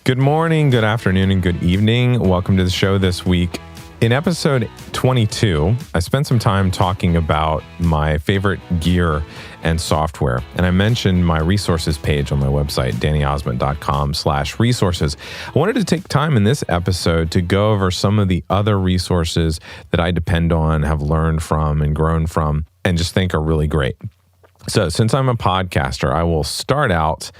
Good morning, good afternoon, and good evening. Welcome to the show this week. In episode 22, I spent some time talking about my favorite gear and software. And I mentioned my resources page on my website, dannyosmond.com/resources. I wanted to take time in this episode to go over some of the other resources that I depend on, have learned from, and grown from, and just think are really great. So since I'm a podcaster, I will start out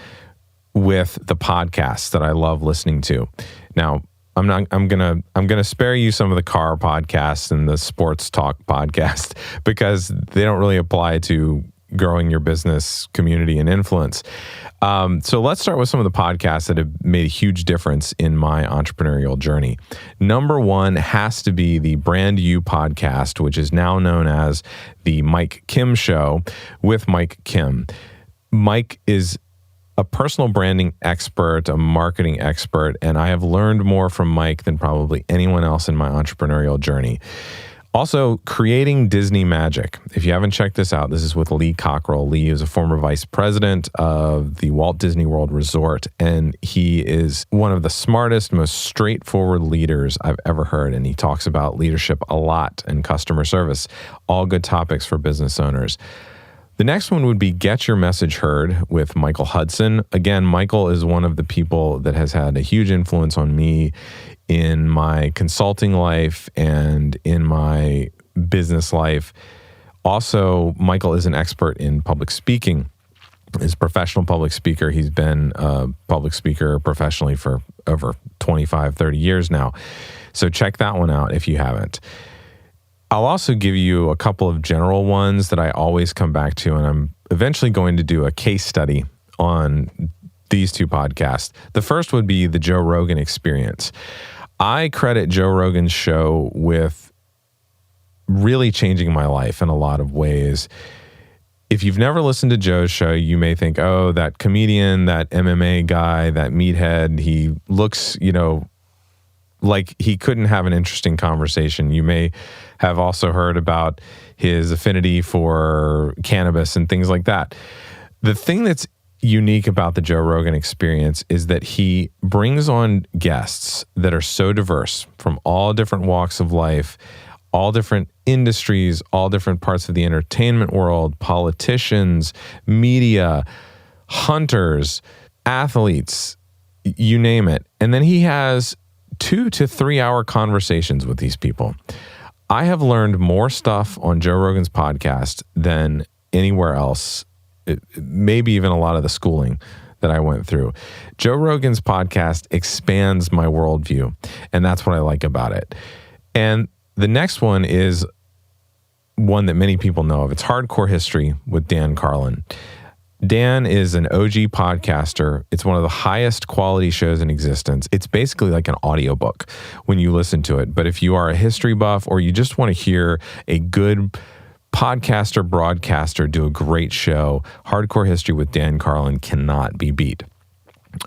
with the podcasts that I love listening to. Now, I'm gonna spare you some of the car podcasts and the sports talk podcast because they don't really apply to growing your business community and influence. So let's start with some of the podcasts that have made a huge difference in my entrepreneurial journey. Number one has to be the Brand You podcast, which is now known as the Mike Kim Show with Mike Kim. Mike is a personal branding expert, a marketing expert, and I have learned more from Mike than probably anyone else in my entrepreneurial journey. Also, Creating Disney Magic. If you haven't checked this out, this is with Lee Cockrell. Lee is a former vice president of the Walt Disney World Resort, and he is one of the smartest, most straightforward leaders I've ever heard, and he talks about leadership a lot and customer service, all good topics for business owners. The next one would be Get Your Message Heard with Michael Hudson. Again, Michael is one of the people that has had a huge influence on me in my consulting life and in my business life. Also, Michael is an expert in public speaking. He's a professional public speaker. He's been a public speaker professionally for over 25, 30 years now. So check that one out if you haven't. I'll also give you a couple of general ones that I always come back to, and I'm eventually going to do a case study on these two podcasts. The first would be the Joe Rogan Experience. I credit Joe Rogan's show with really changing my life in a lot of ways. If you've never listened to Joe's show, you may think, oh, that comedian, that MMA guy, that meathead, he looks, like he couldn't have an interesting conversation. You may have also heard about his affinity for cannabis and things like that. The thing that's unique about the Joe Rogan Experience is that he brings on guests that are so diverse from all different walks of life, all different industries, all different parts of the entertainment world, politicians, media, hunters, athletes, you name it. And then he has 2 to 3 hour conversations with these people. I have learned more stuff on Joe Rogan's podcast than anywhere else, maybe even a lot of the schooling that I went through. Joe Rogan's podcast expands my worldview, and that's what I like about it. And the next one is one that many people know of. It's Hardcore History with Dan Carlin. Dan is an OG podcaster. It's one of the highest quality shows in existence. It's basically like an audiobook when you listen to it. But if you are a history buff or you just want to hear a good podcaster, broadcaster do a great show, Hardcore History with Dan Carlin cannot be beat.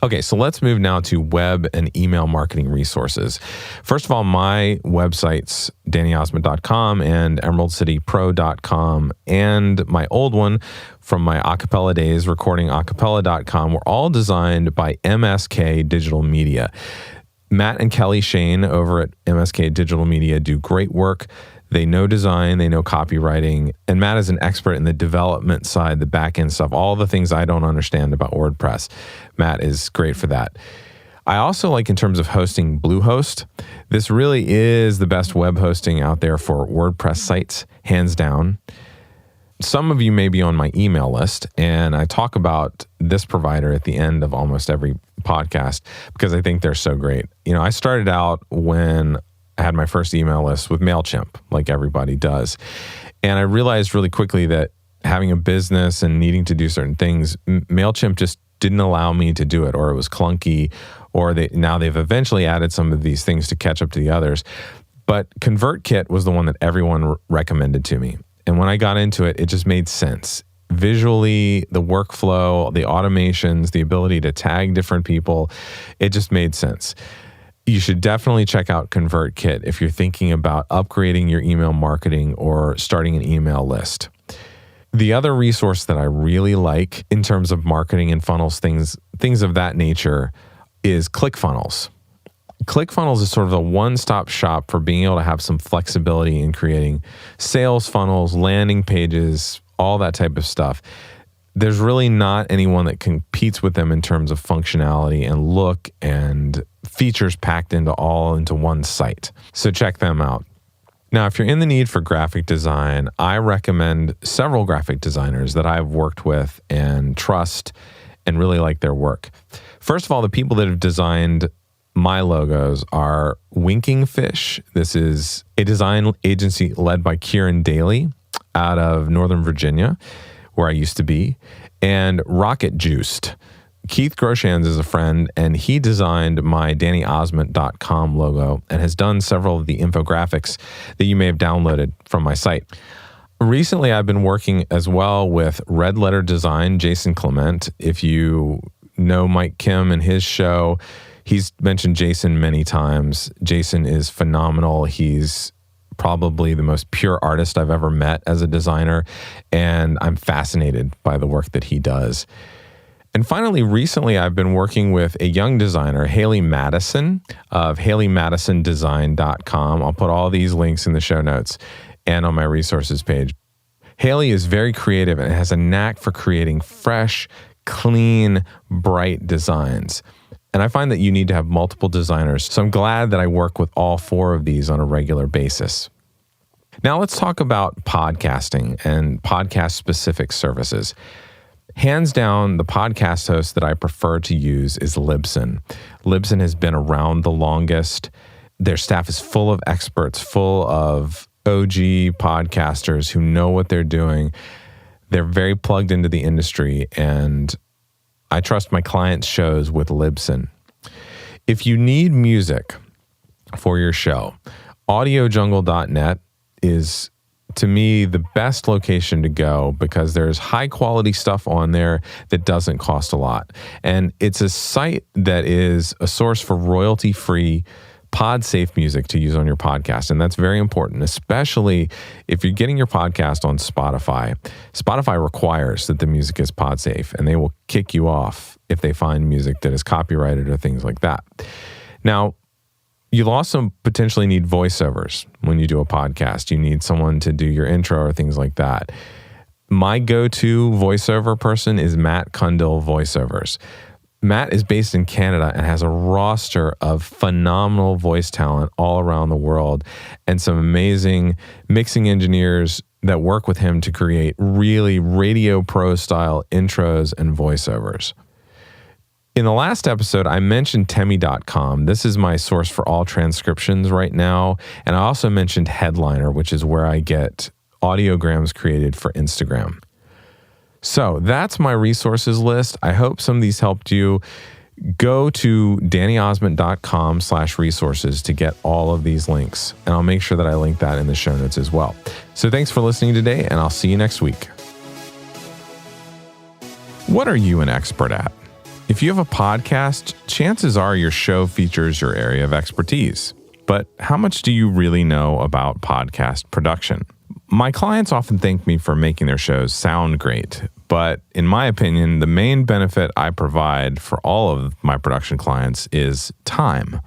Okay, so let's move now to web and email marketing resources. First of all, my websites, dannyosmond.com and emeraldcitypro.com, and my old one from my acapella days, recordingacapella.com, were all designed by MSK Digital Media. Matt and Kelly Shane over at MSK Digital Media do great work. They know design, they know copywriting, and Matt is an expert in the development side, the back-end stuff, all the things I don't understand about WordPress. Matt is great for that. I also like, in terms of hosting, Bluehost. This really is the best web hosting out there for WordPress sites, hands down. Some of you may be on my email list, and I talk about this provider at the end of almost every podcast because I think they're so great. I started out when I had my first email list with MailChimp, like everybody does. And I realized really quickly that having a business and needing to do certain things, MailChimp just didn't allow me to do it, or it was clunky, or now they've eventually added some of these things to catch up to the others. But ConvertKit was the one that everyone recommended to me. And when I got into it, it just made sense. Visually, the workflow, the automations, the ability to tag different people, it just made sense. You should definitely check out ConvertKit if you're thinking about upgrading your email marketing or starting an email list. The other resource that I really like in terms of marketing and funnels, things of that nature, is ClickFunnels. ClickFunnels is sort of a one-stop shop for being able to have some flexibility in creating sales funnels, landing pages, all that type of stuff. There's really not anyone that competes with them in terms of functionality and look and features packed into one site. So check them out. Now, if you're in the need for graphic design, I recommend several graphic designers that I've worked with and trust and really like their work. First of all, the people that have designed my logos are Winking Fish. This is a design agency led by Kieran Daly out of Northern Virginia, where I used to be, and Rocket Juiced. Keith Groshans is a friend, and he designed my DannyOsment.com logo and has done several of the infographics that you may have downloaded from my site. Recently, I've been working as well with Red Letter Design, Jason Clement. If you know Mike Kim and his show, he's mentioned Jason many times. Jason is phenomenal. He's probably the most pure artist I've ever met as a designer, and I'm fascinated by the work that he does. And finally, recently, I've been working with a young designer, Haley Madison of HaleyMadisonDesign.com. I'll put all these links in the show notes and on my resources page. Haley is very creative and has a knack for creating fresh, clean, bright designs. And I find that you need to have multiple designers. So I'm glad that I work with all four of these on a regular basis. Now let's talk about podcasting and podcast-specific services. Hands down, the podcast host that I prefer to use is Libsyn. Libsyn has been around the longest. Their staff is full of experts, full of OG podcasters who know what they're doing. They're very plugged into the industry, and I trust my clients' shows with Libsyn. If you need music for your show, audiojungle.net is, to me, the best location to go because there's high quality stuff on there that doesn't cost a lot. And it's a site that is a source for royalty-free pod-safe music to use on your podcast. And that's very important, especially if you're getting your podcast on Spotify. Spotify requires that the music is pod-safe, and they will kick you off if they find music that is copyrighted or things like that. Now, you'll also potentially need voiceovers when you do a podcast. You need someone to do your intro or things like that. My go-to voiceover person is Matt Cundill Voiceovers. Matt is based in Canada and has a roster of phenomenal voice talent all around the world and some amazing mixing engineers that work with him to create really Radio Pro style intros and voiceovers. In the last episode, I mentioned Temi.com. This is my source for all transcriptions right now. And I also mentioned Headliner, which is where I get audiograms created for Instagram. So that's my resources list. I hope some of these helped you. Go to DannyOsment.com/resources to get all of these links. And I'll make sure that I link that in the show notes as well. So thanks for listening today, and I'll see you next week. What are you an expert at? If you have a podcast, chances are your show features your area of expertise. But how much do you really know about podcast production? My clients often thank me for making their shows sound great, but in my opinion, the main benefit I provide for all of my production clients is time.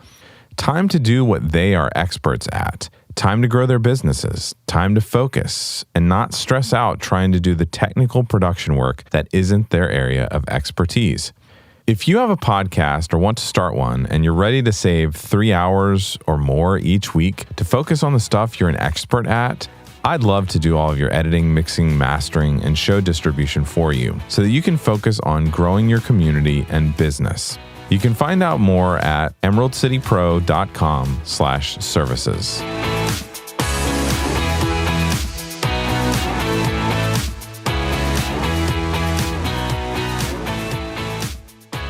Time to do what they are experts at. Time to grow their businesses. Time to focus and not stress out trying to do the technical production work that isn't their area of expertise. If you have a podcast or want to start one and you're ready to save 3 hours or more each week to focus on the stuff you're an expert at, I'd love to do all of your editing, mixing, mastering, and show distribution for you so that you can focus on growing your community and business. You can find out more at emeraldcitypro.com/services.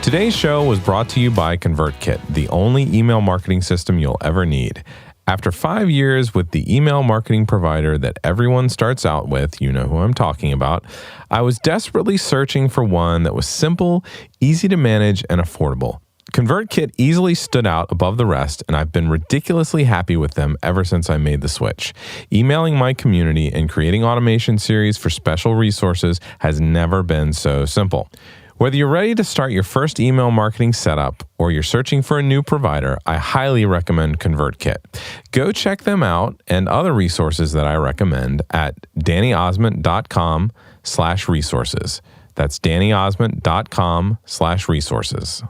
Today's show was brought to you by ConvertKit, the only email marketing system you'll ever need. After 5 years with the email marketing provider that everyone starts out with, you know who I'm talking about, I was desperately searching for one that was simple, easy to manage, and affordable. ConvertKit easily stood out above the rest, and I've been ridiculously happy with them ever since I made the switch. Emailing my community and creating automation series for special resources has never been so simple. Whether you're ready to start your first email marketing setup or you're searching for a new provider, I highly recommend ConvertKit. Go check them out and other resources that I recommend at dannyosmond.com/resources. That's dannyosmond.com/resources.